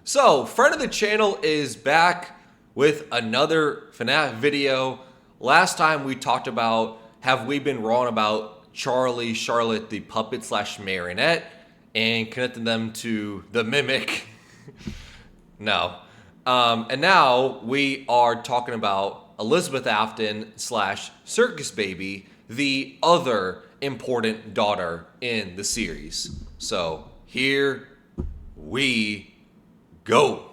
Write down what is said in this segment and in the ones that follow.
So, friend of the channel is back with another FNAF video. Last time we talked about have we been wrong about Charlie, Charlotte, the puppet slash marionette, and connecting them to the mimic. No. And now we are talking about Elizabeth Afton slash Circus Baby, the other important daughter in the series. So here we go.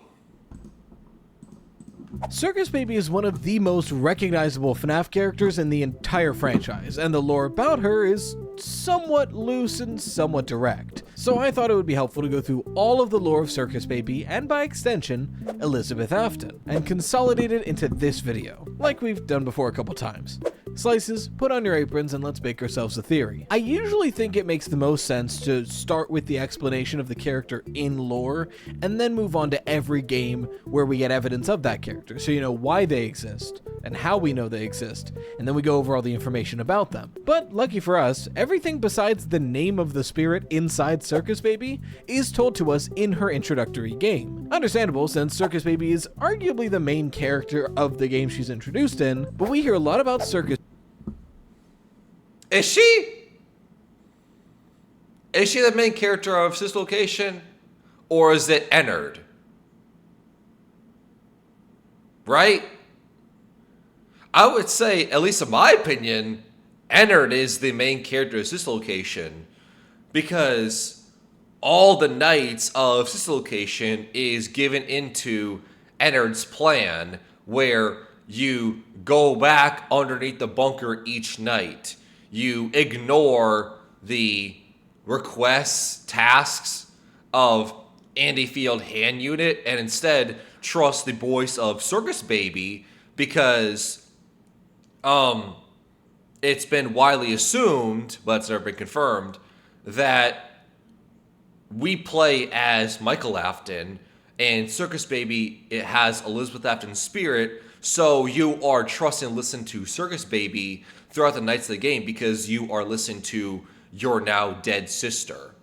Circus Baby is one of the most recognizable FNAF characters in the entire franchise, and the lore about her is somewhat loose and somewhat direct. So I thought it would be helpful to go through all of the lore of Circus Baby, and by extension, Elizabeth Afton, and consolidate it into this video, like we've done before a couple times. Slices, put on your aprons, and let's make ourselves a theory. I usually think it makes the most sense to start with the explanation of the character in lore, and then move on to every game where we get evidence of that character, so you know why they exist, and how we know they exist, and then we go over all the information about them. But lucky for us, everything besides the name of the spirit inside Circus Baby is told to us in her introductory game. Understandable, since Circus Baby is arguably the main character of the game she's introduced in, but we hear a lot about Circus. Is she? Is she the main character of Sister Location? Or is it Ennard? Right? I would say, at least in my opinion, Ennard is the main character of Sister Location. Because all the nights of Sister Location is given into Ennard's plan, where you go back underneath the bunker each night. You ignore the requests, tasks of Andy Field Hand Unit, and instead trust the voice of Circus Baby because it's been widely assumed, but it's never been confirmed, that we play as Michael Afton, and Circus Baby, it has Elizabeth Afton's spirit, so you are trusting and listening to Circus Baby throughout the nights of the game because you are listening to your now dead sister.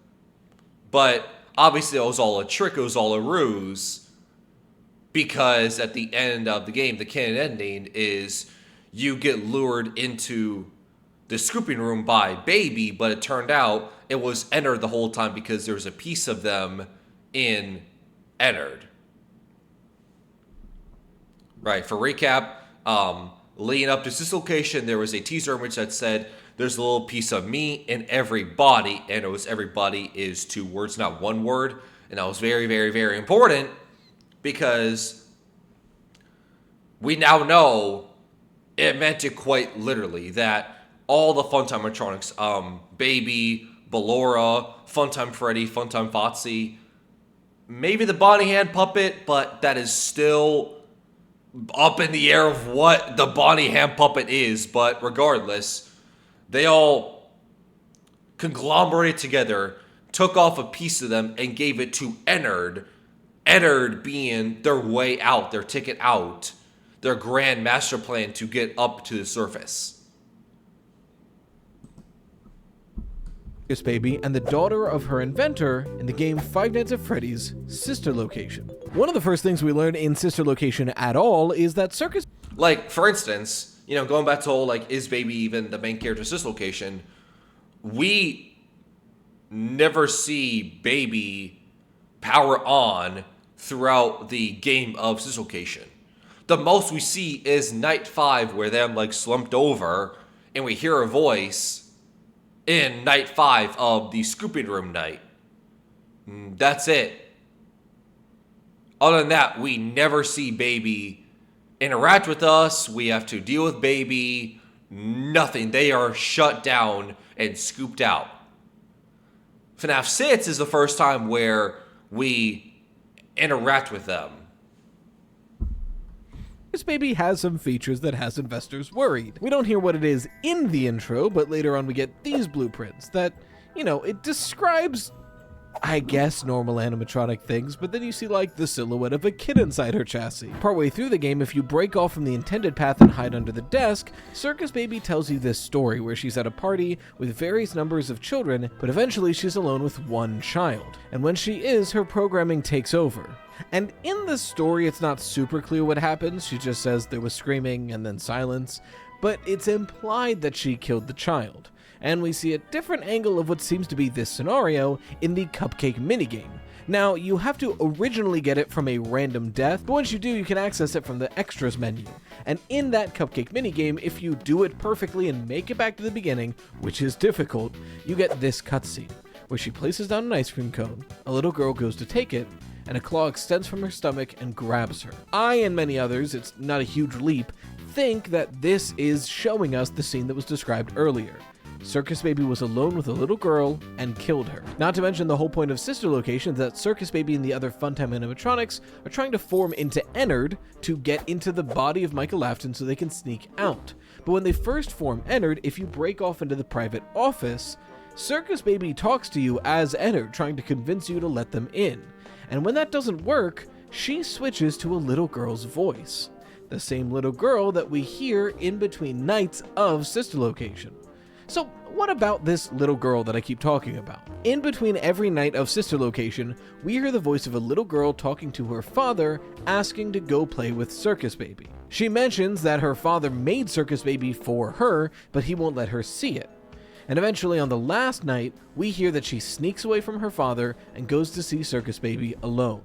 But obviously it was all a trick, it was all a ruse, because at the end of the game, the canon ending is you get lured into the scooping room by Baby, but it turned out it was Ennard the whole time because there was a piece of them in Ennard. Right, for recap, leading up to this location, there was a teaser image that said, there's a little piece of me in every body, and it was everybody is 2 words, not 1 word, and that was very, very, very important, because we now know it meant it quite literally, that all the Funtime electronics, Baby, Ballora, Funtime Freddy, Funtime Foxy, maybe the Bonnie Hand puppet, but that is still up in the air of what the Bonnie Hand puppet is, but regardless, they all conglomerated together, took off a piece of them, and gave it to Ennard. Ennard being their way out, their ticket out, their grand master plan to get up to the surface. Circus Baby and the daughter of her inventor in the game Five Nights at Freddy's Sister Location. One of the first things we learn in Sister Location at all is that Circus... Like, for instance, you know, going back to the whole, like, is Baby even the main character of Sister Location? We never see Baby power on throughout the game of Sister Location. The most we see is Night 5, where they're, like, slumped over, and we hear a voice in Night 5 of the scooping room night. That's it. Other than that, we never see Baby interact with us. We have to deal with Baby. Nothing. They are shut down and scooped out. FNAF 6 is the first time where we interact with them. This baby has some features that has investors worried. We don't hear what it is in the intro, but later on we get these blueprints that, you know, it describes, I guess, normal animatronic things, but then you see, like, the silhouette of a kid inside her chassis. Partway through the game, if you break off from the intended path and hide under the desk, Circus Baby tells you this story where she's at a party with various numbers of children, but eventually she's alone with one child. And when she is, her programming takes over. And in the story, it's not super clear what happens. She just says there was screaming and then silence, but it's implied that she killed the child. And we see a different angle of what seems to be this scenario in the cupcake minigame. Now, you have to originally get it from a random death, but once you do, you can access it from the extras menu. And in that cupcake minigame, if you do it perfectly and make it back to the beginning, which is difficult, you get this cutscene, where she places down an ice cream cone, a little girl goes to take it, and a claw extends from her stomach and grabs her. I, and many others, it's not a huge leap, think that this is showing us the scene that was described earlier. Circus Baby was alone with a little girl and killed her. Not to mention the whole point of Sister Location, that Circus Baby and the other Funtime animatronics are trying to form into Ennard to get into the body of Michael Afton so they can sneak out. But when they first form Ennard, if you break off into the private office, Circus Baby talks to you as Ennard, trying to convince you to let them in. And when that doesn't work, she switches to a little girl's voice. The same little girl that we hear in between nights of Sister Location. So what about this little girl that I keep talking about? In between every night of Sister Location, we hear the voice of a little girl talking to her father, asking to go play with Circus Baby. She mentions that her father made Circus Baby for her, but he won't let her see it. And eventually on the last night, we hear that she sneaks away from her father and goes to see Circus Baby alone.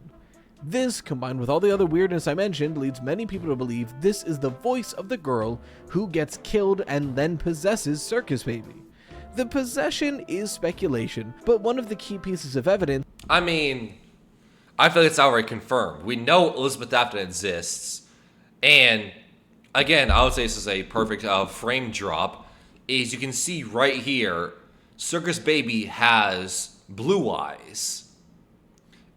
This, combined with all the other weirdness I mentioned, leads many people to believe this is the voice of the girl who gets killed and then possesses Circus Baby. The possession is speculation, but one of the key pieces of evidence... I mean, I feel like it's already confirmed. We know Elizabeth Afton exists, and again, I would say this is a perfect frame drop, is you can see right here, Circus Baby has blue eyes,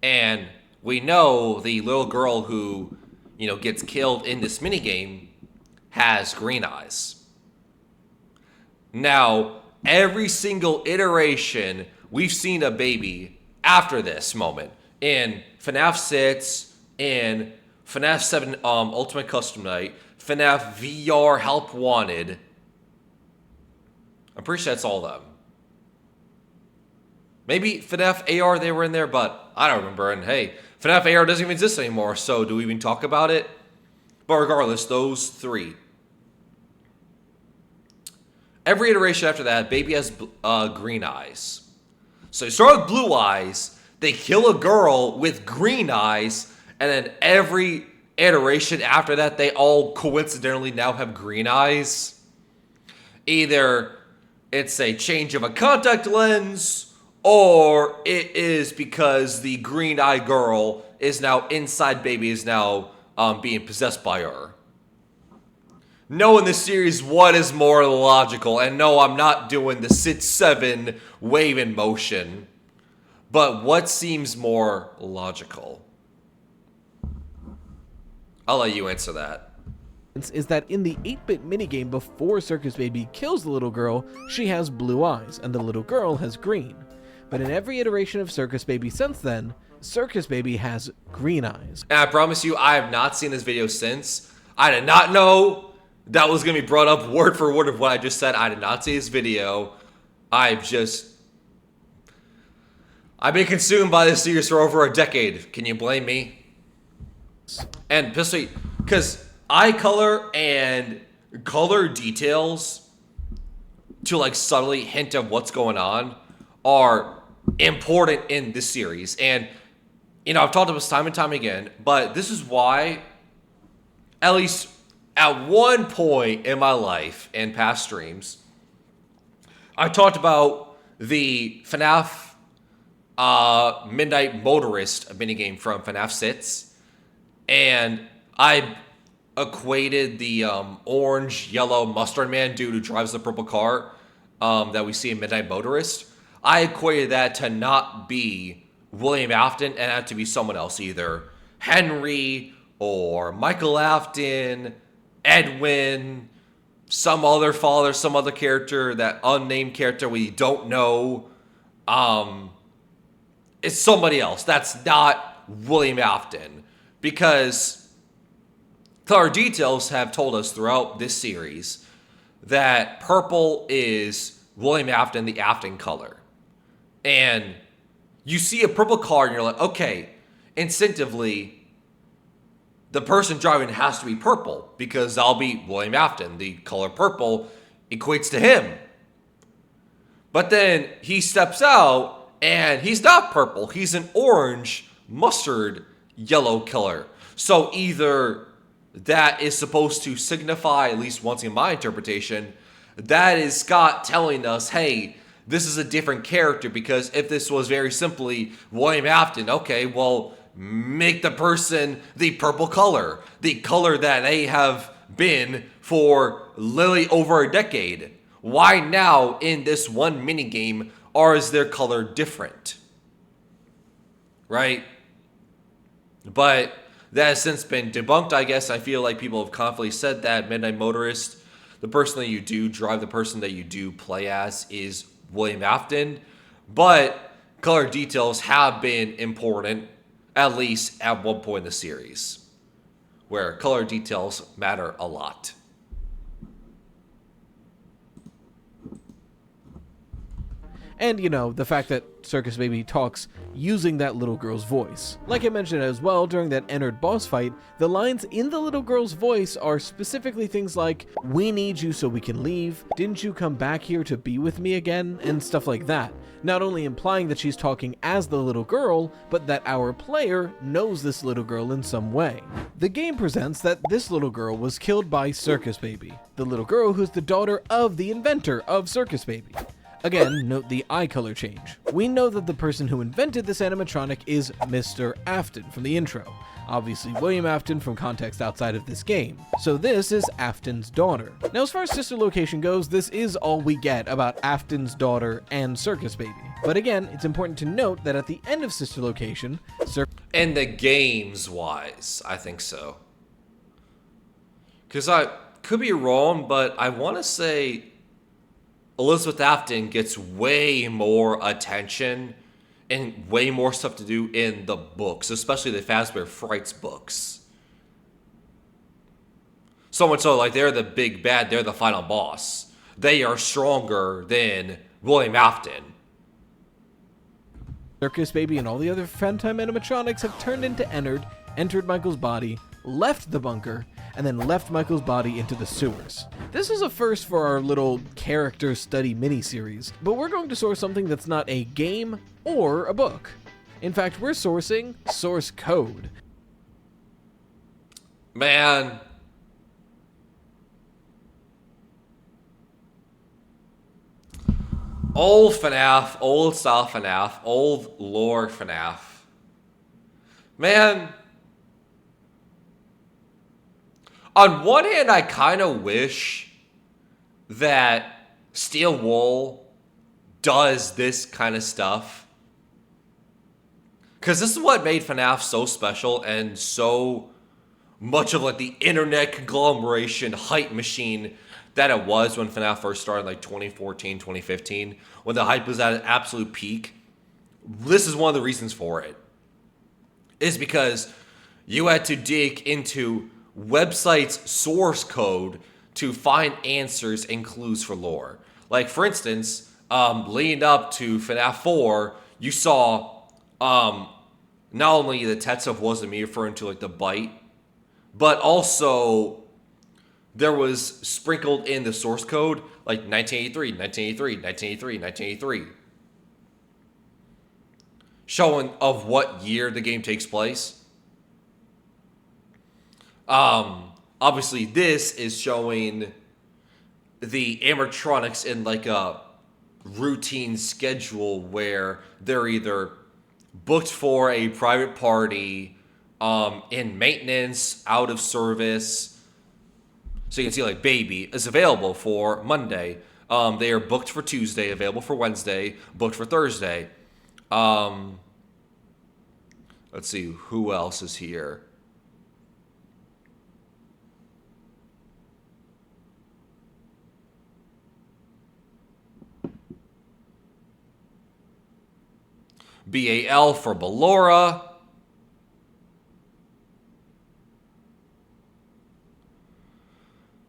and we know the little girl who, gets killed in this minigame has green eyes. Now, every single iteration we've seen a baby after this moment in FNAF 6, in FNAF 7 Ultimate Custom Night, FNAF VR Help Wanted. I'm pretty sure that's all of them. Maybe FNAF AR they were in there, but I don't remember. And hey, FNAF AR doesn't even exist anymore, so do we even talk about it? But regardless, those three. Every iteration after that, baby has green eyes. So you start with blue eyes, they kill a girl with green eyes, and then every iteration after that, they all coincidentally now have green eyes. Either it's a change of a contact lens, or it is because the green eye girl is now inside baby, is now being possessed by her. No, in this series, what is more logical? And no, I'm not doing the Sit 7 wave in motion. But what seems more logical? I'll let you answer that. Is that in the 8-bit minigame before Circus Baby kills the little girl, she has blue eyes, and the little girl has green. But in every iteration of Circus Baby since then, Circus Baby has green eyes. And I promise you, I have not seen this video since. I did not know that was going to be brought up word for word of what I just said. I did not see this video. I've been consumed by this series for over a decade. Can you blame me? And especially because eye color and color details to like subtly hint of what's going on are important in this series. And I've talked about this time and time again, but this is why, at least at one point in my life and past streams, I talked about the FNAF Midnight Motorist minigame from FNAF 6, and I equated the orange, yellow mustard man dude who drives the purple car that we see in Midnight Motorist. I equated that to not be William Afton and had to be someone else, either Henry or Michael Afton, Edwin, some other father, some other character, that unnamed character we don't know. It's somebody else. That's not William Afton, because color details have told us throughout this series that purple is William Afton, the Afton color. And you see a purple car and you're like, okay, instinctively, the person driving has to be purple because that'll be William Afton. The color purple equates to him. But then he steps out and he's not purple. He's an orange, mustard, yellow color. So either that is supposed to signify, at least once in my interpretation, that is Scott telling us, hey, this is a different character, because if this was very simply William Afton, okay, well, make the person the purple color, the color that they have been for literally over a decade. Why now, in this one minigame, is their color different? Right? But that has since been debunked, I guess. I feel like people have confidently said that Midnight Motorist, the person that you do drive, the person that you do play as, is William Afton. But color details have been important, at least at one point in the series, where color details matter a lot. And, you know, the fact that Circus Baby talks using that little girl's voice. Like I mentioned as well, during that Ennard boss fight, the lines in the little girl's voice are specifically things like, "We need you so we can leave," "Didn't you come back here to be with me again?" and stuff like that. Not only implying that she's talking as the little girl, but that our player knows this little girl in some way. The game presents that this little girl was killed by Circus Baby, the little girl who's the daughter of the inventor of Circus Baby. Again, note the eye color change. We know that the person who invented this animatronic is Mr. Afton from the intro. Obviously William Afton from context outside of this game. So this is Afton's daughter. Now as far as sister location goes, this is all we get about Afton's daughter and Circus Baby. But again, it's important to note that at the end of sister location, In the games wise, I think so. Because I could be wrong, but I want to say Elizabeth Afton gets way more attention and way more stuff to do in the books, especially the Fazbear Frights books. So much so, like, they're the big bad, they're the final boss. They are stronger than William Afton. Circus Baby and all the other Phantom animatronics have turned into Ennard, entered Michael's body, left the bunker, and then left Michael's body into the sewers. This is a first for our little character study mini-series, but we're going to source something that's not a game or a book. In fact, we're sourcing source code. Man. Old FNAF, old style FNAF, old lore FNAF. Man. On one hand, I kind of wish that Steel Wool does this kind of stuff. Because this is what made FNAF so special and so much of like the internet conglomeration hype machine that it was when FNAF first started, like 2014, 2015, when the hype was at an absolute peak. This is one of the reasons for it. Is because you had to dig into websites' source code to find answers and clues for lore. Like, for instance, leading up to FNAF 4, you saw not only the Tetsuo wasn't me referring to like the bite, but also there was sprinkled in the source code like 1983, 1983, 1983, 1983, showing of what year the game takes place. Obviously this is showing the animatronics in like a routine schedule where they're either booked for a private party, in maintenance, out of service. So you can see like Baby is available for Monday. They are booked for Tuesday, available for Wednesday, booked for Thursday. Let's see, who else is here? BAL for Ballora.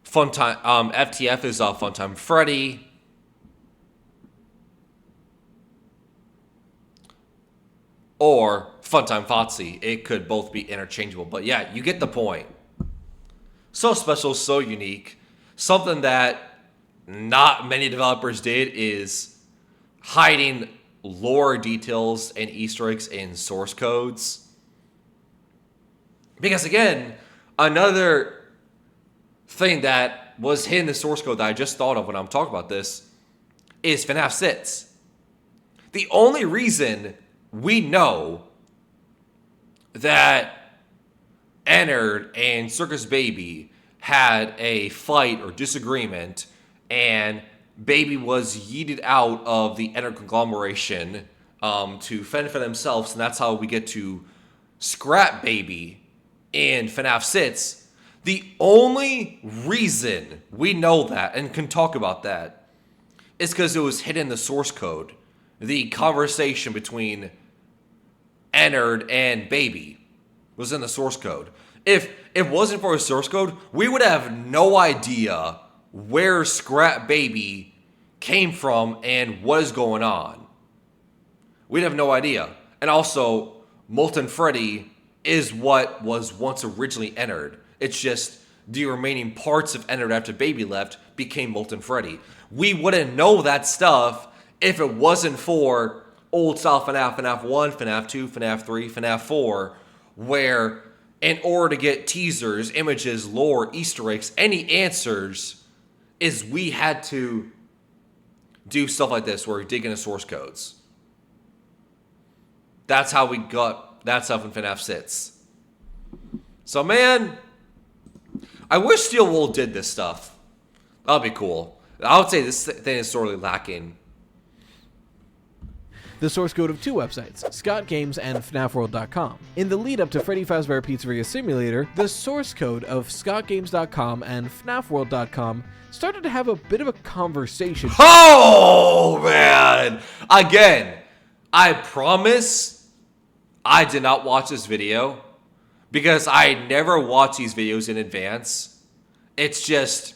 Funtime, FTF is Funtime Freddy. or Funtime Fotsy. It could both be interchangeable. But yeah, you get the point. So special, so unique. Something that not many developers did is hiding lore details and Easter eggs in source codes. Because again, another thing that was hidden in the source code that I just thought of when I'm talking about this is FNAF 6. The only reason we know that Ennard and Circus Baby had a fight or disagreement, and Baby was yeeted out of the Ennard conglomeration to fend for themselves, and that's how we get to Scrap Baby in FNAF 6. The only reason we know that and can talk about that is because it was hidden in the source code. The conversation between Ennard and Baby was in the source code. If it wasn't for a source code, we would have no idea where Scrap Baby came from and what is going on. We'd have no idea. And also, Molten Freddy is what was once originally Ennard. It's just the remaining parts of Ennard after Baby left became Molten Freddy. We wouldn't know that stuff if it wasn't for old style FNAF, FNAF 1, FNAF 2, FNAF 3, FNAF 4, where in order to get teasers, images, lore, Easter eggs, any answers, is we had to do stuff like this where we dig into source codes. That's how we got that stuff in FNAF 6. So man, I wish Steel Wool did this stuff. That'd be cool. I would say this thing is sorely lacking. The source code of two websites, Scott Games and FNAFworld.com. In the lead up to Freddy Fazbear Pizzeria Simulator, the source code of ScottGames.com and FNAFworld.com started to have a bit of a conversation. Oh, man! Again, I promise I did not watch this video because I never watch these videos in advance. It's just,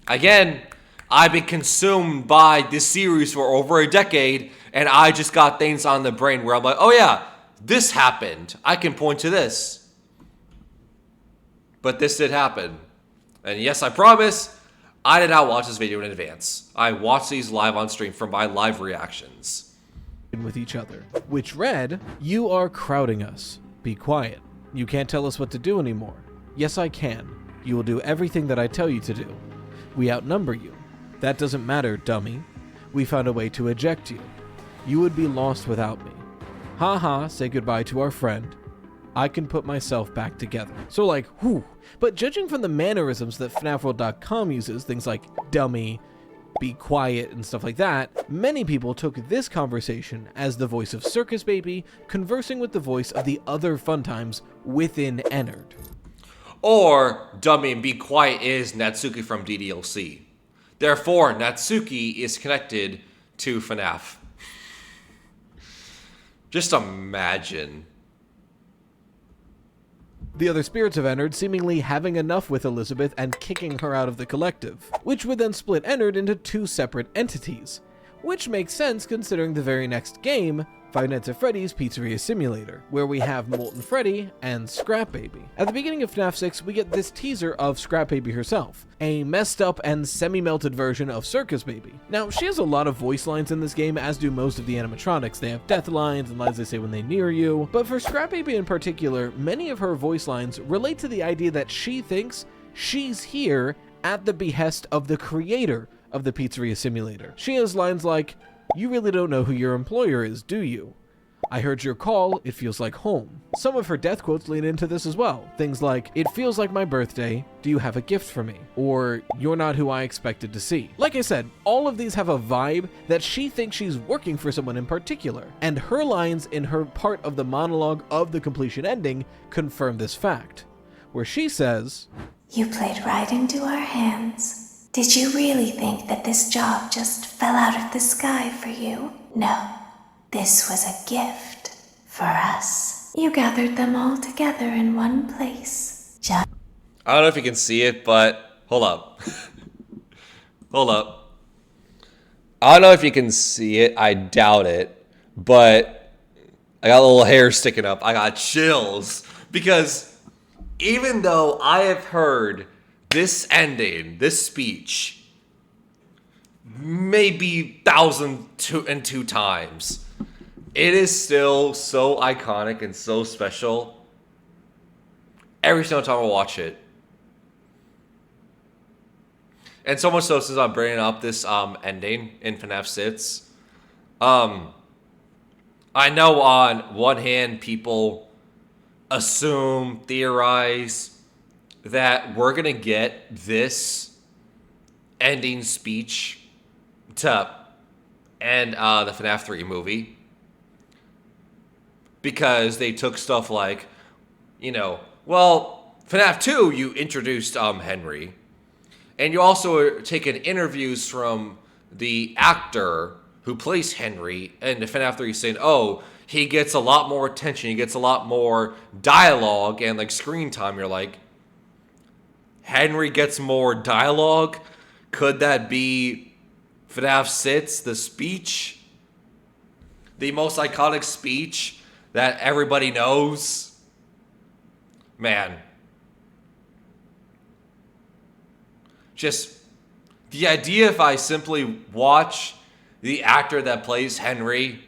again, I've been consumed by this series for over a decade, and I just got things on the brain where I'm like, oh yeah, this happened. I can point to this. But this did happen. And yes, I promise, I did not watch this video in advance. I watched these live on stream from my live reactions. With each other, which read, "You are crowding us. Be quiet. You can't tell us what to do anymore. Yes, I can. You will do everything that I tell you to do. We outnumber you. That doesn't matter, dummy. We found a way to eject you. You would be lost without me. Ha ha, say goodbye to our friend. I can put myself back together." So like, whew. But judging from the mannerisms that FNAFworld.com uses, things like dummy, be quiet, and stuff like that, many people took this conversation as the voice of Circus Baby conversing with the voice of the other Funtimes within Ennard. Or dummy and be quiet is Natsuki from DDLC. Therefore, Natsuki is connected to FNAF. Just imagine. The other spirits of Ennard seemingly having enough with Elizabeth and kicking her out of the collective, which would then split Ennard into two separate entities, which makes sense considering the very next game, Five Nights at Freddy's Pizzeria Simulator, where we have Molten Freddy and Scrap Baby. At the beginning of FNAF 6, we get this teaser of Scrap Baby herself, a messed up and semi-melted version of Circus Baby. Now, she has a lot of voice lines in this game, as do most of the animatronics. They have death lines and lines they say when they near you, but for Scrap Baby in particular, many of her voice lines relate to the idea that she thinks she's here at the behest of the creator of the Pizzeria Simulator. She has lines like, "You really don't know who your employer is, do you? I heard your call, it feels like home." Some of her death quotes lean into this as well. Things like, "It feels like my birthday, do you have a gift for me?" Or, "You're not who I expected to see." Like I said, all of these have a vibe that she thinks she's working for someone in particular, and her lines in her part of the monologue of the completion ending confirm this fact, where she says, "You played right into our hands. Did you really think that this job just fell out of the sky for you? No, this was a gift for us. You gathered them all together in one place. I don't know if you can see it, but hold up. Hold up. I don't know if you can see it. I doubt it. But I got a little hair sticking up. I got chills. Because even though I have heard this ending, this speech, maybe 1,002 times, it is still so iconic and so special. Every single time I watch it. And so much so, since I'm bringing up this ending in FNAF 6, I know on one hand people assume, theorize that we're going to get this ending speech to end the FNAF 3 movie. Because they took stuff like, FNAF 2, you introduced Henry. And you also are taking interviews from the actor who plays Henry in the FNAF 3 saying, oh, he gets a lot more attention, he gets a lot more dialogue and like screen time. You're like, Henry gets more dialogue? Could that be FNAF 6, the speech? The most iconic speech that everybody knows? Man. Just the idea if I simply watch the actor that plays Henry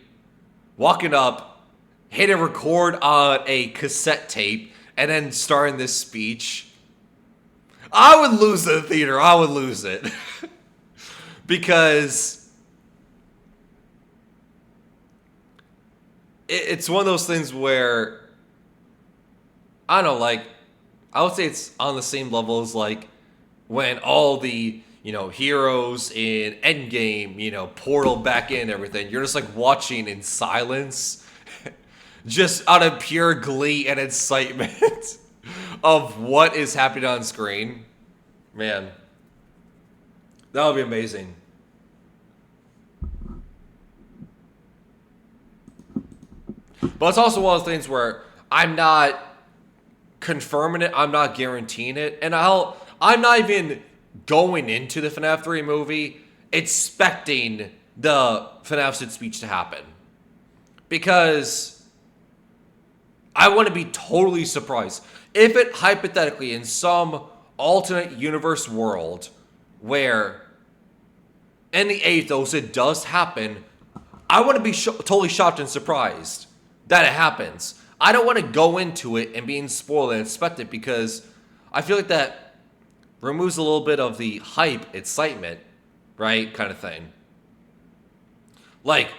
walking up, hitting record on a cassette tape, and then starting this speech, I would lose the theater. I would lose it. Because it's one of those things where, I don't know, like, I would say it's on the same level as, like, when all the, heroes in Endgame, portal back in and everything. You're just, like, watching in silence. Just out of pure glee and excitement of what is happening on screen. Man. That would be amazing. But it's also one of those things where I'm not confirming it, I'm not guaranteeing it, and I'm not even going into the FNAF 3 movie expecting the FNAF 6 speech to happen. Because I want to be totally surprised. If it hypothetically in some alternate universe world where in the Aethos it does happen, I want to be totally shocked and surprised that it happens. I don't want to go into it and being spoiled and expect it, because I feel like that removes a little bit of the hype, excitement, right, kind of thing. Like,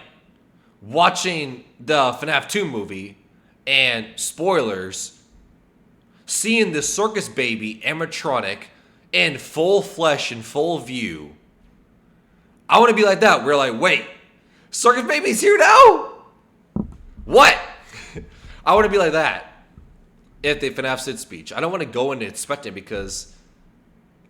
watching the FNAF 2 movie and spoilers, seeing the Circus baby animatronic in full flesh and full view, I want to be like that. We're like, wait, Circus baby's here now? What? I want to be like that if the FNAF 6 speech. I don't want to go in and expect it, because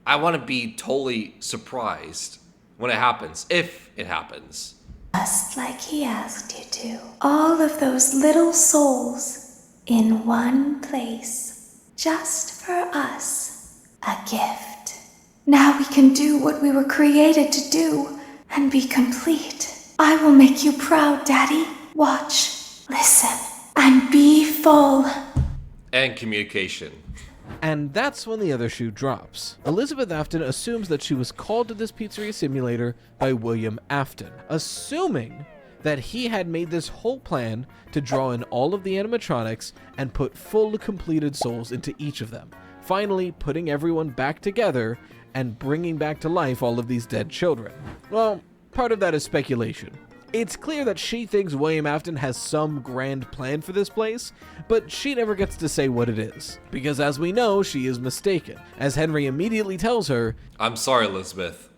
I want to be totally surprised when it happens, if it happens. Just like he asked you to. All of those little souls in one place. Just for us. A gift. Now we can do what we were created to do and be complete. I will make you proud, Daddy. Watch, listen, and be full. And communication. And that's when the other shoe drops. Elizabeth Afton assumes that she was called to this pizzeria simulator by William Afton, assuming that he had made this whole plan to draw in all of the animatronics and put full completed souls into each of them, finally putting everyone back together and bringing back to life all of these dead children. Well, part of that is speculation. It's clear that she thinks William Afton has some grand plan for this place, but she never gets to say what it is. Because as we know, she is mistaken, as Henry immediately tells her, I'm sorry, Elizabeth.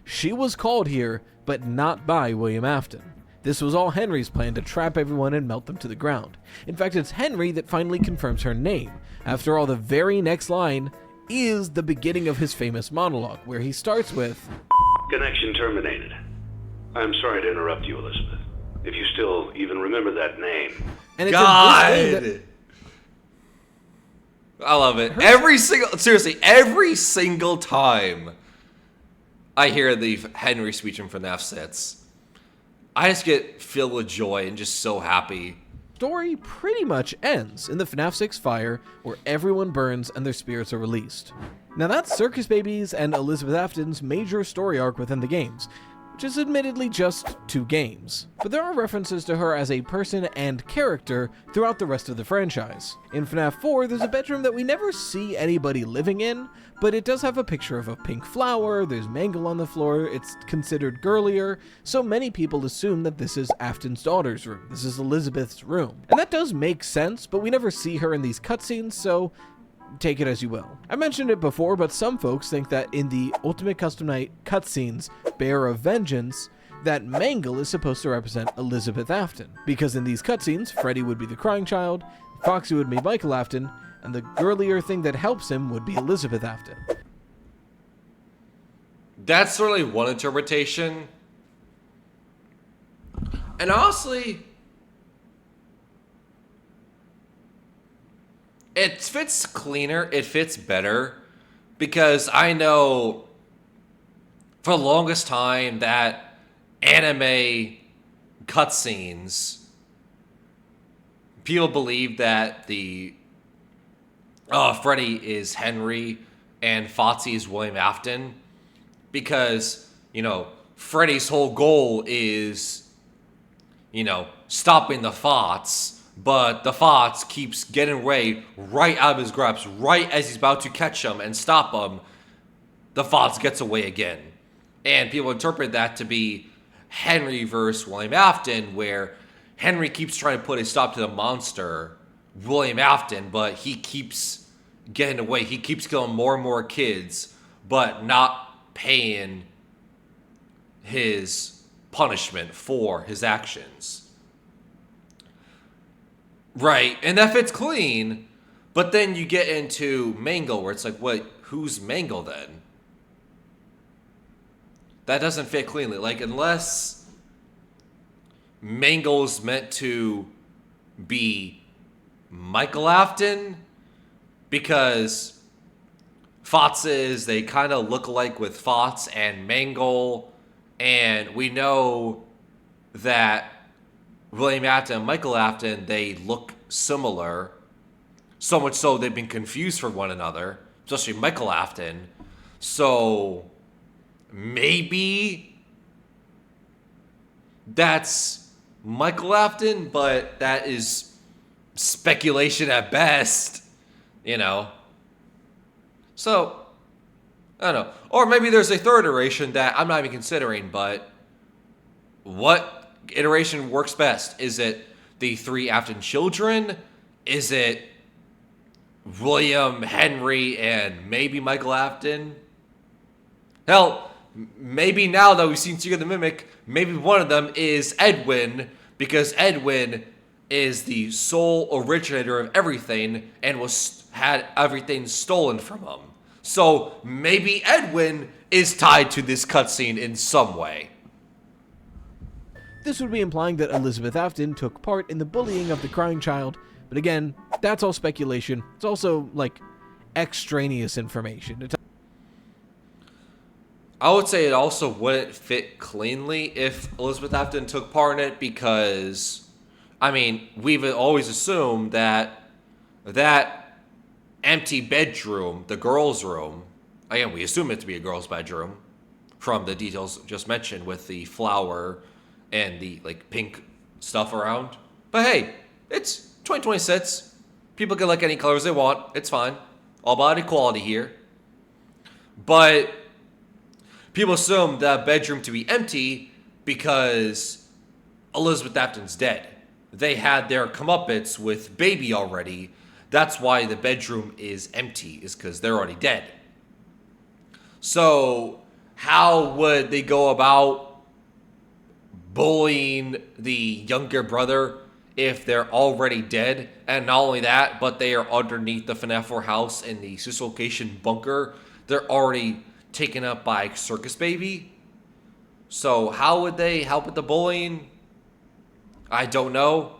She was called here, but not by William Afton. This was all Henry's plan to trap everyone and melt them to the ground. In fact, it's Henry that finally confirms her name. After all, the very next line is the beginning of his famous monologue, where he starts with, Connection terminated. I'm sorry to interrupt you, Elizabeth. If you still even remember that name. and it's God! in this scene I love it. Every single time I hear the Henry speech in FNAF 6, I just get filled with joy and just so happy Story pretty much ends in the FNAF 6 fire, where everyone burns and their spirits are released. Now that's Circus Baby's and Elizabeth Afton's major story arc within the games, which is admittedly just 2 games. But there are references to her as a person and character throughout the rest of the franchise. In FNAF 4, there's a bedroom that we never see anybody living in, but it does have a picture of a pink flower, there's mangle on the floor, it's considered girlier, so many people assume that this is Afton's daughter's room, this is Elizabeth's room. And that does make sense, but we never see her in these cutscenes, so take it as you will. I mentioned it before, but some folks think that in the Ultimate Custom Night cutscenes, Bear of Vengeance, that Mangle is supposed to represent Elizabeth Afton. Because in these cutscenes, Freddy would be the crying child, Foxy would be Michael Afton, and the girlier thing that helps him would be Elizabeth Afton. That's certainly one interpretation. And honestly, it fits cleaner, it fits better, because I know for the longest time that anime cutscenes, people believe that the Freddy is Henry and Foxy is William Afton, because, Freddy's whole goal is, stopping the Fox. But the Fox keeps getting away right out of his grasp. Right as he's about to catch him and stop him, the Fox gets away again. And people interpret that to be Henry versus William Afton, where Henry keeps trying to put a stop to the monster, William Afton, but he keeps getting away. He keeps killing more and more kids, but not paying his punishment for his actions. Right, and that fits clean, but then you get into Mangle, where it's like, who's Mangle then? That doesn't fit cleanly. Like, unless Mangle's meant to be Michael Afton, because Foxes, they kind of look alike with Fox and Mangle, and we know that William Afton and Michael Afton, they look similar. So much so they've been confused for one another, especially Michael Afton. So maybe that's Michael Afton, but that is speculation at best, So, I don't know. Or maybe there's a third iteration that I'm not even considering, but what iteration works best? Is it the 3 Afton children? Is it William, Henry, and maybe Michael Afton? Hell, maybe now that we've seen Secret the Mimic, maybe one of them is Edwin, because Edwin is the sole originator of everything and had everything stolen from him. So maybe Edwin is tied to this cutscene in some way. This would be implying that Elizabeth Afton took part in the bullying of the crying child, but again, that's all speculation. It's also, extraneous information. I would say it also wouldn't fit cleanly if Elizabeth Afton took part in it, because, we've always assumed that empty bedroom, the girl's room, again, we assume it to be a girl's bedroom from the details just mentioned with the flower and the pink stuff around. But hey, it's 2026. People can like any colors they want. It's fine. All about equality here. But people assume that bedroom to be empty because Elizabeth Afton's dead. They had their comeuppance with baby already. That's why the bedroom is empty, is because they're already dead. So how would they go about bullying the younger brother if they're already dead? And not only that, but they are underneath the FNAF 4 house in the Dislocation bunker. They're already taken up by Circus Baby. So how would they help with the bullying? I don't know.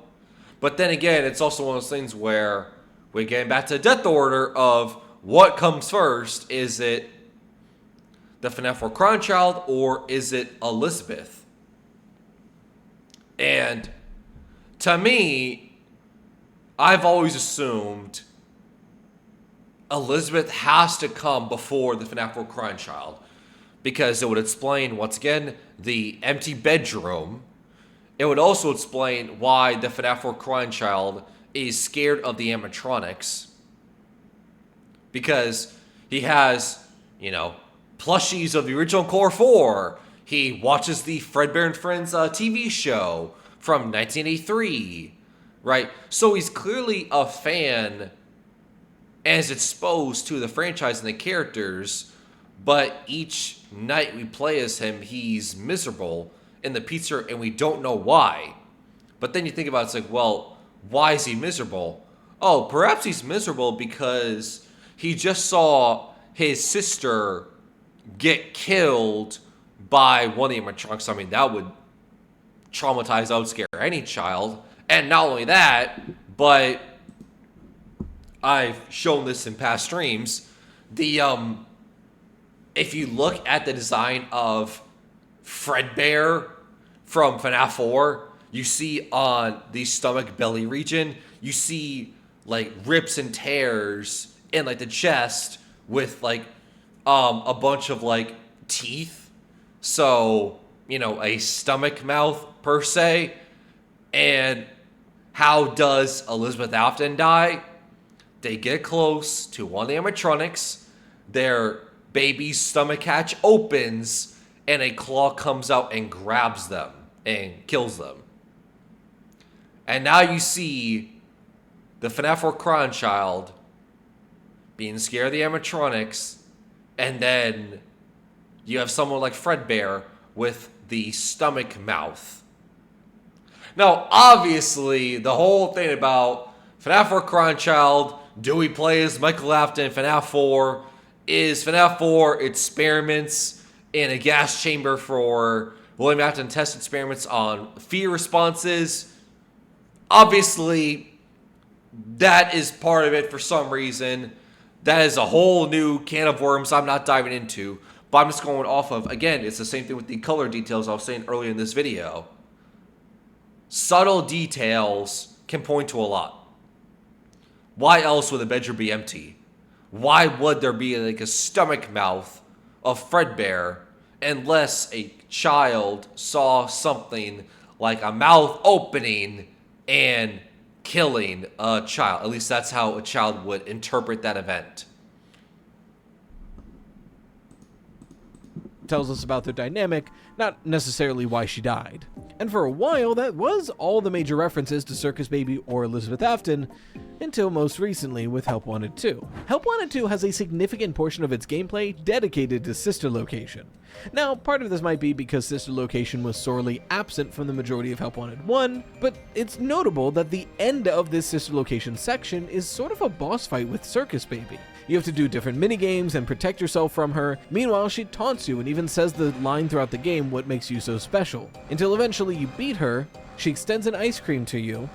But then again, it's also one of those things where we're getting back to the death order of what comes first. Is it the FNAF 4 Crown Child, or is it Elizabeth? And to me, I've always assumed Elizabeth has to come before the FNAF 4 Crying Child, because it would explain, once again, the empty bedroom. It would also explain why the FNAF 4 Crying Child is scared of the animatronics, because he has, plushies of the original Core 4. He watches the Fredbear and Friends TV show from 1983, right? So he's clearly a fan and is exposed to the franchise and the characters, but each night we play as him, he's miserable in the pizza, and we don't know why. But then you think about it, it's like, well, why is he miserable? Oh, perhaps he's miserable because he just saw his sister get killed by one of the animatronics. I mean, that would traumatize, that would scare any child. And not only that, but I've shown this in past streams, if you look at the design of Fredbear from FNAF 4, you see on the stomach belly region, you see like rips and tears in like the chest with like a bunch of like teeth. So, a stomach mouth per se. And how does Elizabeth Afton die? They get close to one of the animatronics, their baby's stomach hatch opens, and a claw comes out and grabs them and kills them. And now you see the FNAF 4 Crying Child being scared of the animatronics, and then you have someone like Fredbear with the stomach mouth. Now, obviously, the whole thing about FNAF 4 Crying Child, do we play as Michael Afton in FNAF 4, is FNAF 4 experiments in a gas chamber for William Afton test experiments on fear responses. Obviously, that is part of it for some reason. That is a whole new can of worms I'm not diving into. But I'm just going off of, again, it's the same thing with the color details I was saying earlier in this video. Subtle details can point to a lot. Why else would the bedroom be empty? Why would there be like a stomach mouth of Fredbear unless a child saw something like a mouth opening and killing a child? At least that's how a child would interpret that event. Tells us about their dynamic, not necessarily why she died. And for a while, that was all the major references to Circus Baby or Elizabeth Afton, until most recently with Help Wanted 2. Help Wanted 2 has a significant portion of its gameplay dedicated to Sister Location. Now, part of this might be because Sister Location was sorely absent from the majority of Help Wanted 1, but it's notable that the end of this Sister Location section is sort of a boss fight with Circus Baby. You have to do different minigames and protect yourself from her. Meanwhile, she taunts you and even says the line throughout the game, "What makes you so special?" Until eventually you beat her, she extends an ice cream to you,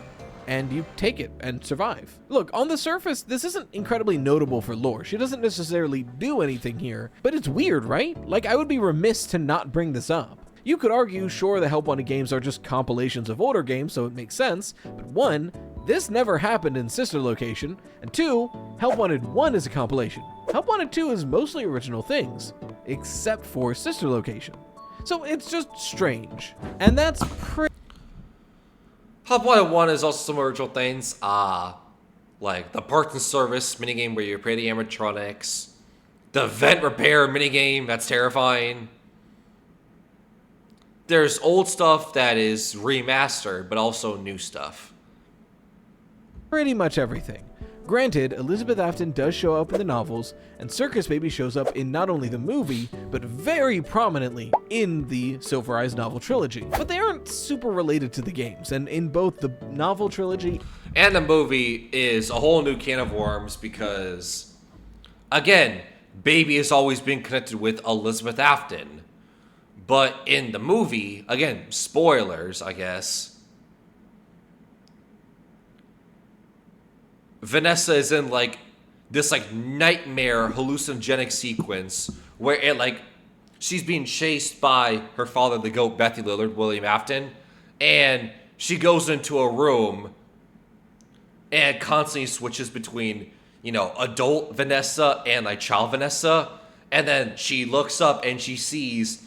and you take it and survive. Look, on the surface, this isn't incredibly notable for lore. She doesn't necessarily do anything here, but it's weird, right? Like, I would be remiss to not bring this up. You could argue, sure, the Help Wanted games are just compilations of older games, so it makes sense, but one, this never happened in Sister Location, and two, Help Wanted 1 is a compilation. Help Wanted 2 is mostly original things, except for Sister Location. So it's just strange. And that's pretty... Help Wanted 1 is also some original things, like the parts and service minigame where you repair the animatronics, the vent repair minigame, that's terrifying. There's old stuff that is remastered, but also new stuff. Pretty much everything. Granted, Elizabeth Afton does show up in the novels, and Circus Baby shows up in not only the movie, but very prominently in the Silver Eyes novel trilogy. But they aren't super related to the games, and in both the novel trilogy and the movie is a whole new can of worms because, again, Baby has always been connected with Elizabeth Afton. But in the movie, again, spoilers, I guess, Vanessa is in like this like nightmare hallucinogenic sequence where it like she's being chased by her father, the goat, Bethy Lillard, William Afton, and she goes into a room and constantly switches between, adult Vanessa and like child Vanessa. And then she looks up and she sees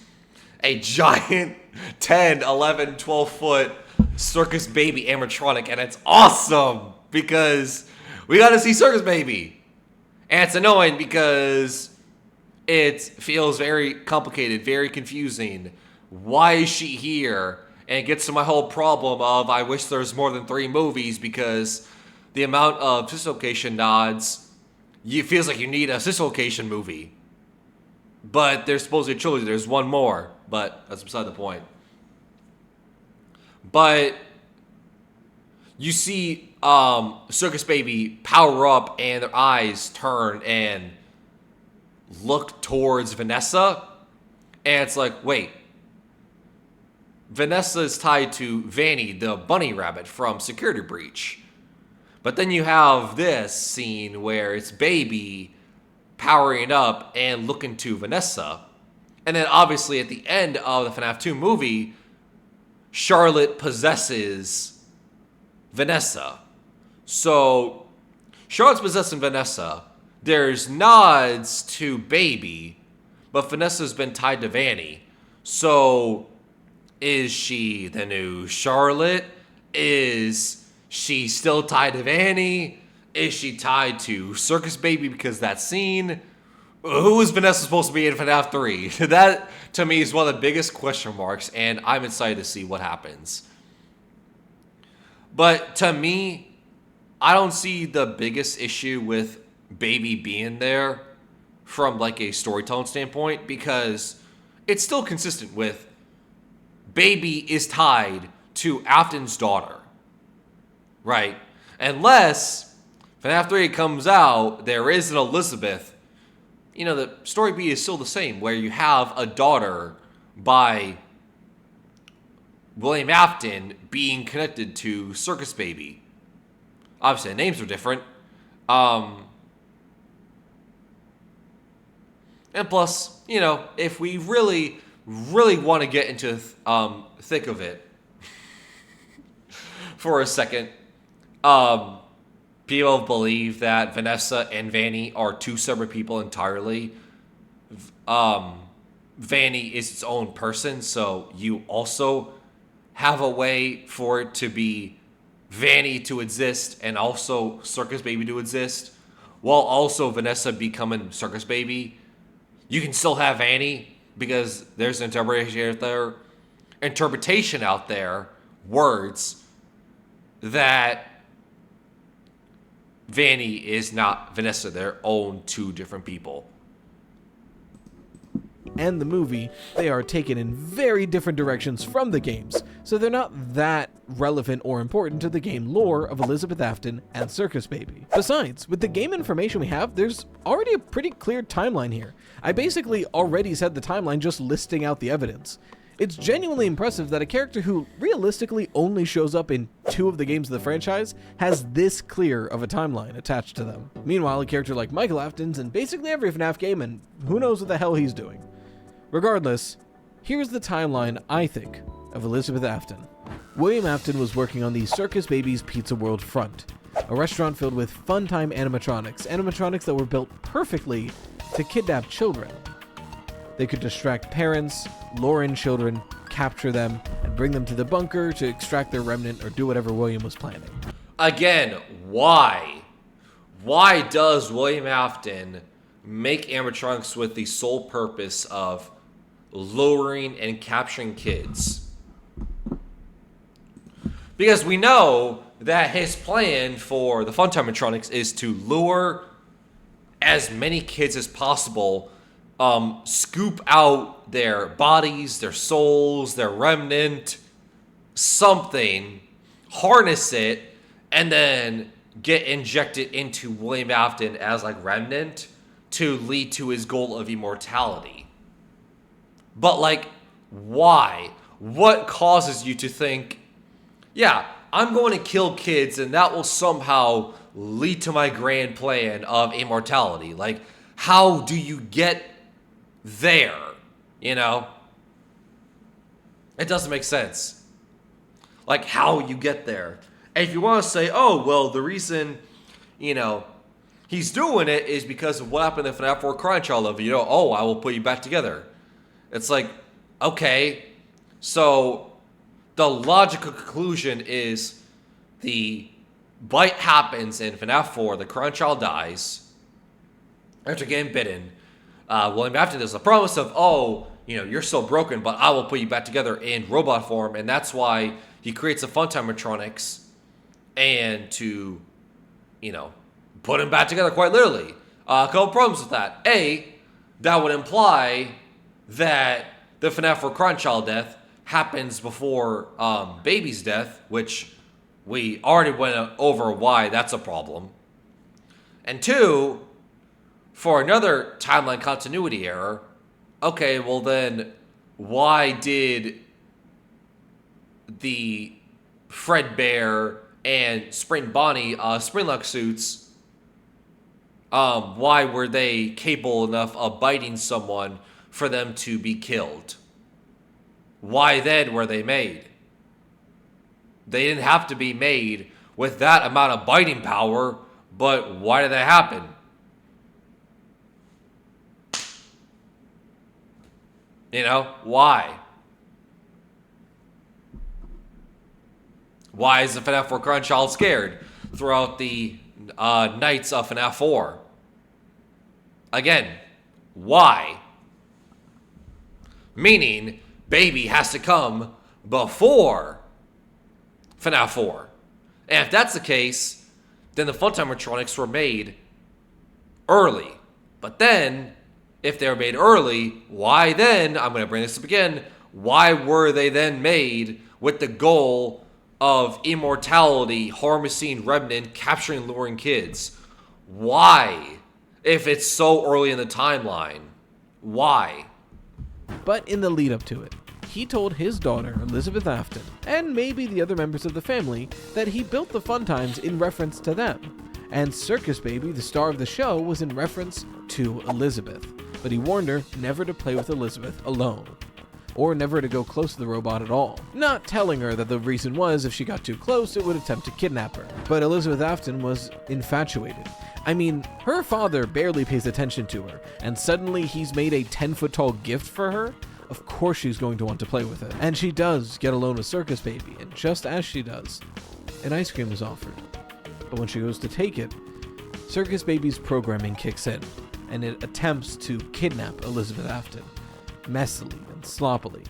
a giant 10, 11, 12 foot Circus Baby animatronic. And it's awesome because we got to see Circus Baby. And it's annoying because it feels very complicated, very confusing. Why is she here? And it gets to my whole problem of I wish there's more than 3 movies because the amount of sister location nods, it feels like you need a sister location movie. But there's supposed to be a trilogy. There's one more, but that's beside the point. But you see Circus Baby power up and their eyes turn and look towards Vanessa. And it's like, wait. Vanessa is tied to Vanny, the bunny rabbit from Security Breach. But then you have this scene where it's Baby powering up and looking to Vanessa. And then obviously at the end of the FNAF 2 movie, Charlotte possesses Vanessa. So Charlotte's possessing Vanessa. There's nods to Baby, but Vanessa's been tied to Vanny. So is she the new Charlotte? Is she still tied to Vanny? Is she tied to Circus Baby because that scene? Who is Vanessa supposed to be in FNAF 3? That, to me, is one of the biggest question marks, and I'm excited to see what happens. But to me, I don't see the biggest issue with Baby being there from like a storytelling standpoint because it's still consistent with Baby is tied to Afton's daughter, right? Unless FNAF 3 comes out, there is an Elizabeth. The story B is still the same, where you have a daughter by William Afton being connected to Circus Baby. Obviously, the names are different. And plus, if we really, really want to get into thick of it for a second, people believe that Vanessa and Vanny are 2 separate people entirely. Vanny is its own person, so you also have a way for it to be Vanny to exist and also Circus Baby to exist, while also Vanessa becoming Circus Baby. You can still have Vanny because there's an interpretation out there, words, that Vanny is not Vanessa. They're own 2 different people. And the movie, they are taken in very different directions from the games, so they're not that relevant or important to the game lore of Elizabeth Afton and Circus Baby. Besides, with the game information we have, there's already a pretty clear timeline here. I basically already said the timeline just listing out the evidence. It's genuinely impressive that a character who realistically only shows up in 2 of the games of the franchise has this clear of a timeline attached to them. Meanwhile, a character like Michael Afton's in basically every FNAF game, and who knows what the hell he's doing. Regardless, here's the timeline, I think, of Elizabeth Afton. William Afton was working on the Circus Baby's Pizza World front, a restaurant filled with fun-time animatronics that were built perfectly to kidnap children. They could distract parents, lure in children, capture them, and bring them to the bunker to extract their remnant or do whatever William was planning. Again, why? Why does William Afton make animatronics with the sole purpose of luring and capturing kids? Because we know that his plan for the Funtime animatronics is to lure as many kids as possible, scoop out their bodies, their souls, their remnant, something, harness it, and then get injected into William Afton as like remnant to lead to his goal of immortality. But like, why? What causes you to think, yeah, I'm going to kill kids and that will somehow lead to my grand plan of immortality? Like, how do you get there? It doesn't make sense. Like, how you get there. And if you want to say, oh, well, the reason, he's doing it is because of what happened in FNAF 4 Crying Child of, oh, I will put you back together. It's like, okay, so the logical conclusion is the bite happens in FNAF 4, the Crying Child dies after getting bitten. William Afton does the promise of, oh, you're so broken, but I will put you back together in robot form, and that's why he creates the Funtime Electronics and to, put him back together quite literally. A couple problems with that. A, that would imply that the FNAF 4 Crying Child death happens before Baby's death, which we already went over why that's a problem. And two, for another timeline continuity error, okay, well then, why did the Fredbear and Spring Bonnie Springlock suits, why were they capable enough of biting someone for them to be killed? Why then were they made? They didn't have to be made with that amount of biting power, but why did that happen? Why? Why is the FNAF 4 Crying Child scared throughout the nights of FNAF 4? Again, why? Meaning, Baby has to come before FNAF 4. And if that's the case, then the Funtime Electronics were made early. But then, if they were made early, why then, I'm going to bring this up again, why were they then made with the goal of immortality, harnessing Remnant, capturing luring kids? Why? If it's so early in the timeline, why? But in the lead up to it, he told his daughter, Elizabeth Afton, and maybe the other members of the family, that he built the Funtimes in reference to them. And Circus Baby, the star of the show, was in reference to Elizabeth. But he warned her never to play with Elizabeth alone, or never to go close to the robot at all. Not telling her that the reason was if she got too close, it would attempt to kidnap her. But Elizabeth Afton was infatuated. I mean, her father barely pays attention to her, and suddenly he's made a 10-foot-tall gift for her? Of course she's going to want to play with it. And she does get alone with Circus Baby, and just as she does, an ice cream is offered. But when she goes to take it, Circus Baby's programming kicks in, and it attempts to kidnap Elizabeth Afton, messily and sloppily,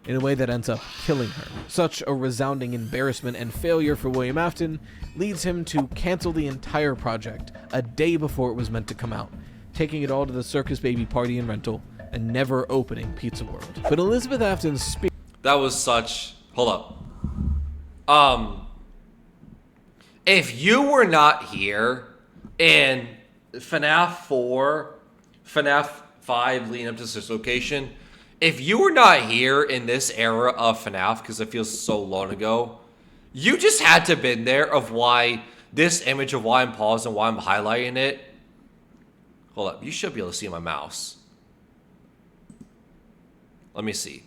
in a way that ends up killing her. Such a resounding embarrassment and failure for William Afton leads him to cancel the entire project a day before it was meant to come out, taking it all to the Circus Baby party and rental, and never opening Pizza World. But Elizabeth Afton's spirit... That was such... Hold up. If you were not here in FNAF 4, FNAF 5 leading up to this location, if you were not here in this era of FNAF, because it feels so long ago, you just had to have been there of why this image of why I'm pausing, why I'm highlighting it. Hold up, you should be able to see my mouse. Let me see.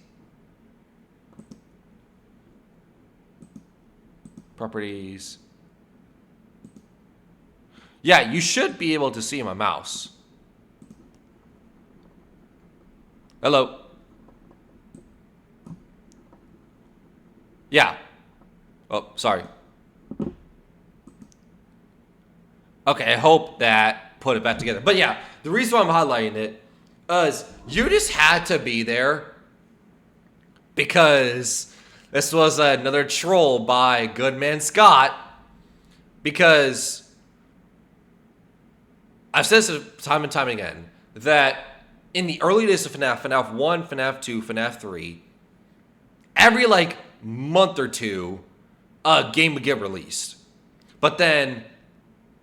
Properties. Yeah, you should be able to see my mouse. Hello. Yeah. Oh, sorry. Okay, I hope that put it back together. But yeah, the reason why I'm highlighting it is you just had to be there because this was another troll by Goodman Scott, because I've said this time and time again that in the early days of FNAF, FNAF 1, FNAF 2, FNAF 3, every month or two, a game would get released. But then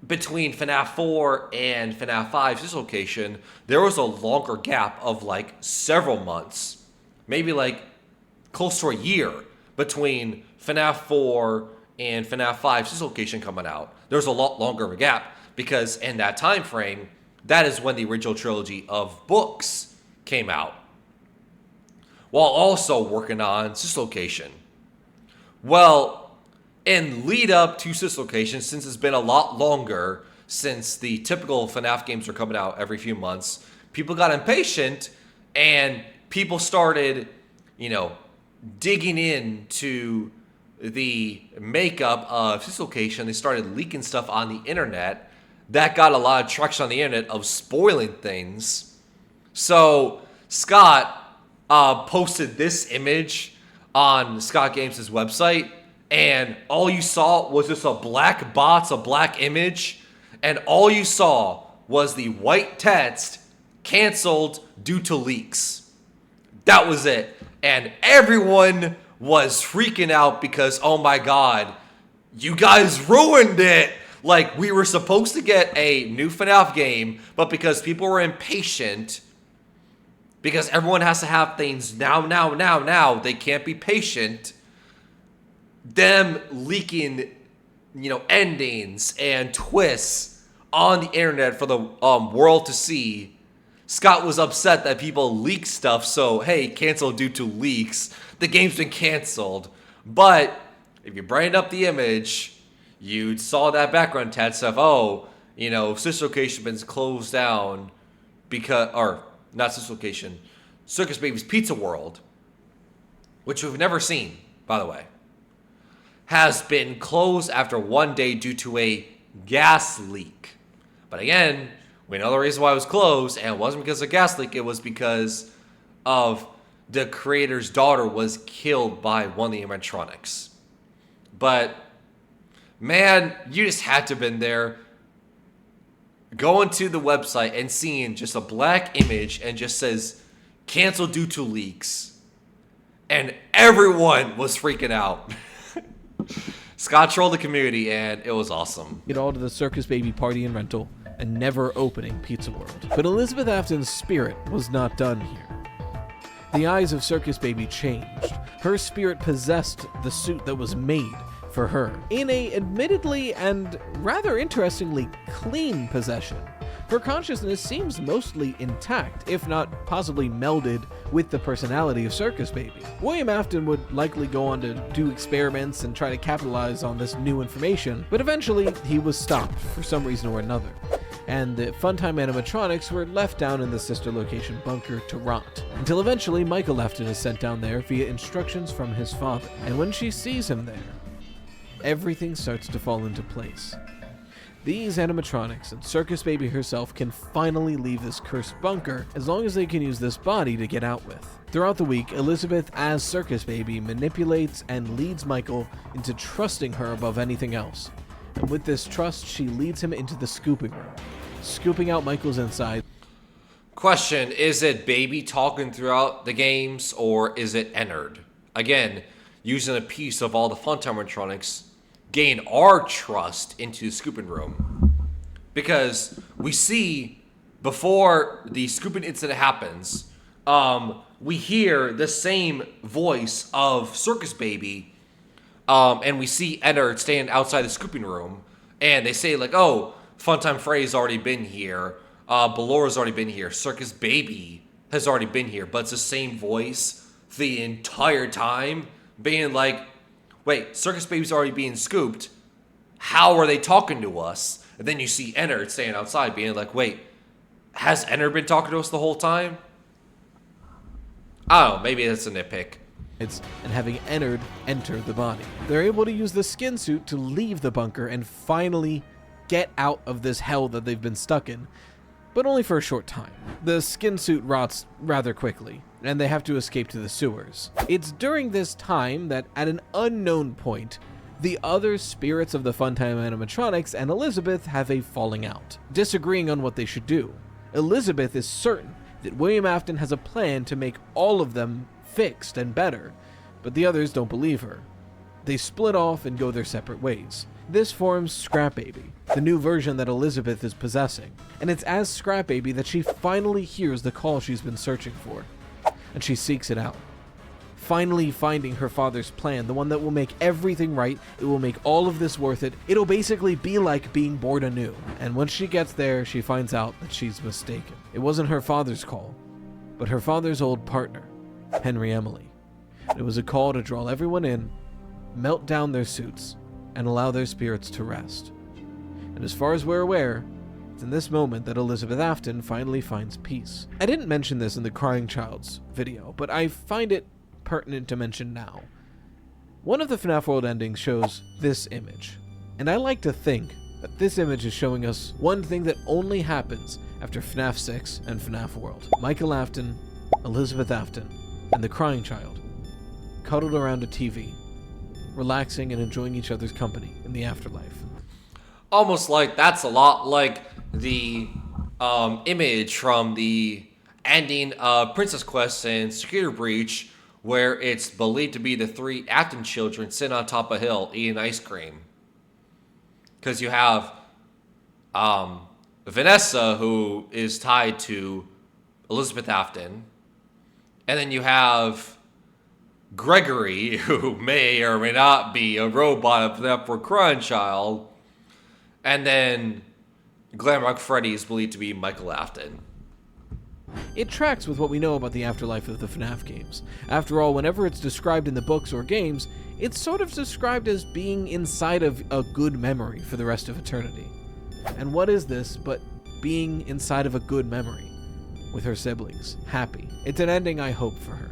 between FNAF 4 and FNAF 5's dislocation, there was a longer gap of several months, maybe close to a year between FNAF 4 and FNAF 5's dislocation coming out. There was a lot longer of a gap because in that time frame, that is when the original trilogy of books came out, while also working on dislocation. Well, in lead up to Sis Location, since it's been a lot longer since the typical FNAF games are coming out every few months, people got impatient and people started, digging into the makeup of Sis Location. They started leaking stuff on the internet that got a lot of traction on the internet of spoiling things. So Scott posted this image on Scott Games' website, and all you saw was just a black box, a black image, and all you saw was the white text, canceled due to leaks. That was it. And everyone was freaking out because, oh my god, you guys ruined it! Like, we were supposed to get a new FNAF game, but because people were impatient, because everyone has to have things now, they can't be patient, them leaking, endings and twists on the internet for the world to see. Scott was upset that people leak stuff, so hey, canceled due to leaks. The game's been canceled. But if you brighten up the image, you saw that background text of, Sis Location been closed down because, or not Sis Location, Circus Baby's Pizza World, which we've never seen, by the way, has been closed after 1 day due to a gas leak. But again, we know the reason why it was closed, and it wasn't because of a gas leak, it was because of the creator's daughter was killed by one of the animatronics. But man, you just had to have been there, going to the website and seeing just a black image and just says, canceled due to leaks. And everyone was freaking out. Scott trolled the community, and it was awesome. Get all to the Circus Baby party and rental and never opening Pizza World. But Elizabeth Afton's spirit was not done here. The eyes of Circus Baby changed. Her spirit possessed the suit that was made for her, in a admittedly and rather interestingly clean possession. Her consciousness seems mostly intact, if not possibly melded with the personality of Circus Baby. William Afton would likely go on to do experiments and try to capitalize on this new information, but eventually he was stopped for some reason or another, and the Funtime animatronics were left down in the sister location bunker to rot, until eventually Michael Afton is sent down there via instructions from his father, and when she sees him there, everything starts to fall into place. These animatronics and Circus Baby herself can finally leave this cursed bunker as long as they can use this body to get out with. Throughout the week, Elizabeth as Circus Baby manipulates and leads Michael into trusting her above anything else. And with this trust, she leads him into the scooping room, scooping out Michael's inside. Question, is it Baby talking throughout the games, or is it Ennard? Again, using a piece of all the Funtime animatronics, gain our trust into the scooping room. Because we see, before the scooping incident happens, we hear the same voice of Circus Baby, and we see Ennard standing outside the scooping room, and they say like, oh, Funtime Frey's already been here, Bellora's already been here, Circus Baby has already been here, but it's the same voice the entire time, being like, wait, Circus Baby's already being scooped. How are they talking to us? And then you see Ennard standing outside being like, wait, has Ennard been talking to us the whole time? I don't know, maybe that's a nitpick. And having Ennard enter the body. They're able to use the skin suit to leave the bunker and finally get out of this hell that they've been stuck in, but only for a short time. The skin suit rots rather quickly, and they have to escape to the sewers. It's during this time that, at an unknown point, the other spirits of the Funtime animatronics and Elizabeth have a falling out, disagreeing on what they should do. Elizabeth is certain that William Afton has a plan to make all of them fixed and better, but the others don't believe her. They split off and go their separate ways. This forms Scrap Baby, the new version that Elizabeth is possessing, and it's as Scrap Baby that she finally hears the call she's been searching for, and she seeks it out. Finally finding her father's plan, the one that will make everything right, it will make all of this worth it, it'll basically be like being born anew. And once she gets there, she finds out that she's mistaken. It wasn't her father's call, but her father's old partner, Henry Emily. It was a call to draw everyone in, melt down their suits, and allow their spirits to rest. And as far as we're aware, it's in this moment that Elizabeth Afton finally finds peace. I didn't mention this in the Crying Child's video, but I find it pertinent to mention now. One of the FNAF World endings shows this image, and I like to think that this image is showing us one thing that only happens after FNAF 6 and FNAF World. Michael Afton, Elizabeth Afton, and the Crying Child cuddled around a TV, relaxing and enjoying each other's company in the afterlife. Almost like that's a lot like the image from the ending of Princess Quest and Security Breach, where it's believed to be the 3 Afton children sitting on top of a hill eating ice cream. Because you have Vanessa, who is tied to Elizabeth Afton, and then you have Gregory, who may or may not be a robot of that for Crying Child, and then Glamrock Freddy is believed to be Michael Afton. It tracks with what we know about the afterlife of the FNAF games. After all, whenever it's described in the books or games, it's sort of described as being inside of a good memory for the rest of eternity. And what is this but being inside of a good memory with her siblings, happy? It's an ending I hope for her.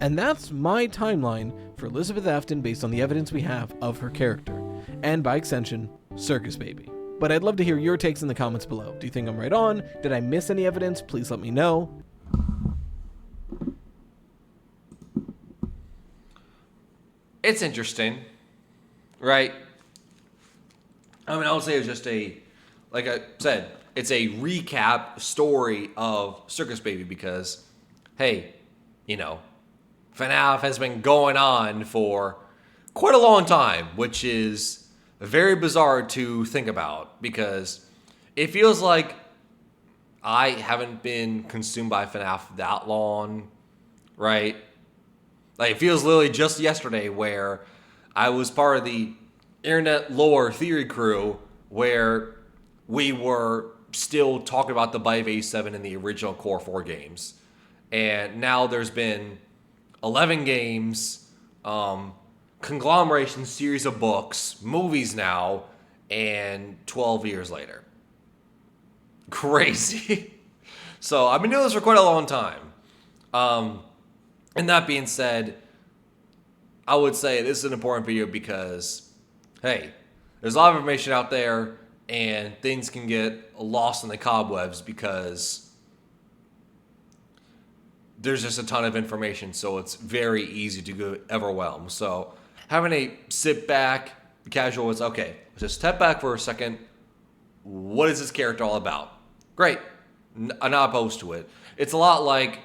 And that's my timeline for Elizabeth Afton based on the evidence we have of her character, and by extension, Circus Baby. But I'd love to hear your takes in the comments below. Do you think I'm right on? Did I miss any evidence? Please let me know. It's interesting, right? I mean, I would say it's just like I said, it's a recap story of Circus Baby because, hey, FNAF has been going on for quite a long time, which is very bizarre to think about because it feels like I haven't been consumed by FNAF that long, right? Like, it feels literally just yesterday where I was part of the internet lore theory crew where we were still talking about the Bite of 87 in the original Core 4 games. And now there's been 11 games, conglomeration series of books, movies now, and 12 years later. Crazy. So I've been doing this for quite a long time. And that being said, I would say this is an important video because, hey, there's a lot of information out there and things can get lost in the cobwebs because there's just a ton of information, so it's very easy to get overwhelmed. So having a sit back, casual, it's okay. Just step back for a second. What is this character all about? Great. I'm not opposed to it. It's a lot like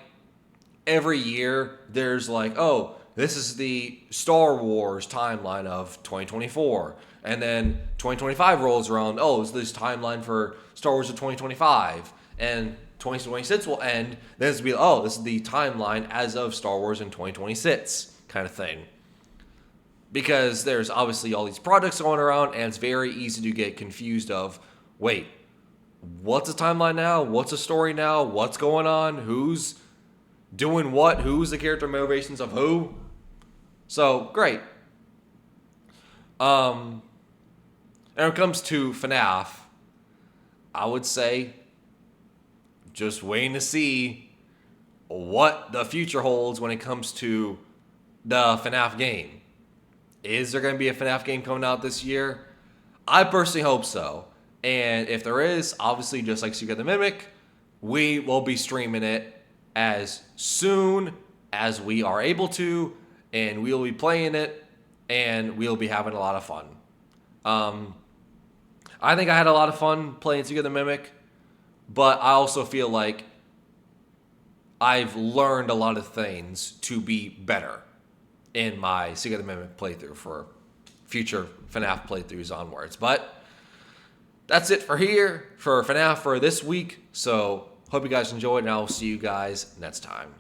every year there's like, oh, this is the Star Wars timeline of 2024. And then 2025 rolls around, oh, it's this timeline for Star Wars of 2025. And 2026 will end. Then it's be, oh, this is the timeline as of Star Wars in 2026 kind of thing. Because there's obviously all these projects going around, and it's very easy to get confused of, wait, what's a timeline now? What's a story now? What's going on? Who's doing what? Who's the character motivations of who? So, great. And when it comes to FNAF, I would say just waiting to see what the future holds when it comes to the FNAF game. Is there going to be a FNAF game coming out this year? I personally hope so. And if there is, obviously, just like Secret the Mimic, we will be streaming it as soon as we are able to, and we'll be playing it, and we'll be having a lot of fun. I think I had a lot of fun playing Secret the Mimic, but I also feel like I've learned a lot of things to be better in my Secret the Mimic playthrough for future FNAF playthroughs onwards. But that's it for here for FNAF for this week. So hope you guys enjoyed, and I'll see you guys next time.